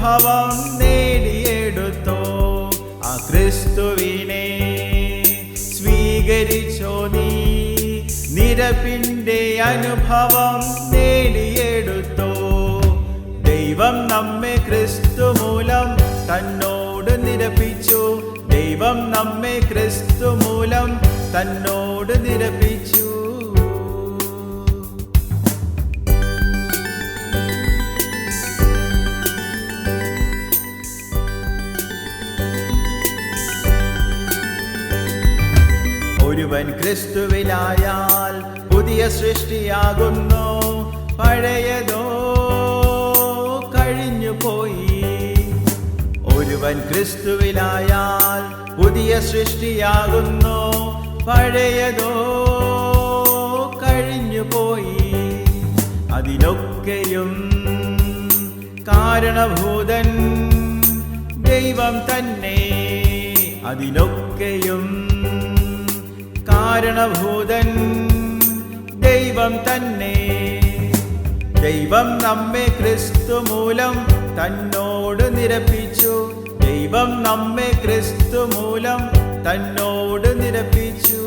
അനുഭവം നേടിയെടുത്തോ. ആ ക്രിസ്തുവിനെ സ്വീകരിച്ചോ നീ, നിരപ്പിൻ്റെ അനുഭവം നേടിയെടുത്തോ. ദൈവം നമ്മെ ക്രിസ്തു മൂലം തന്നോട് നിരപ്പിച്ചു. ദൈവം നമ്മെ ക്രിസ്തു മൂലം തന്നോട് നിരപ്പിച്ചു. ഒരുവൻ ക്രിസ്തുവിലായാൽ പുതിയ സൃഷ്ടിയാകുന്നു. പഴയതോ കഴിഞ്ഞുപോയി. ഒരുവൻ ക്രിസ്തുവിലായാൽ പുതിയ സൃഷ്ടിയാകുന്നു. പഴയതോ കഴിഞ്ഞുപോയി. അതിനൊക്കെയും കാരണഭൂതൻ ദൈവം തന്നെ. അതിനൊക്കെയും കാരണഭൂതൻ ദൈവം തന്നെ. ദൈവം നമ്മെ ക്രിസ്തു മൂലം തന്നോട് നിരപ്പിച്ചു. ദൈവം നമ്മെ ക്രിസ്തു മൂലം തന്നോട് നിരപ്പിച്ചു.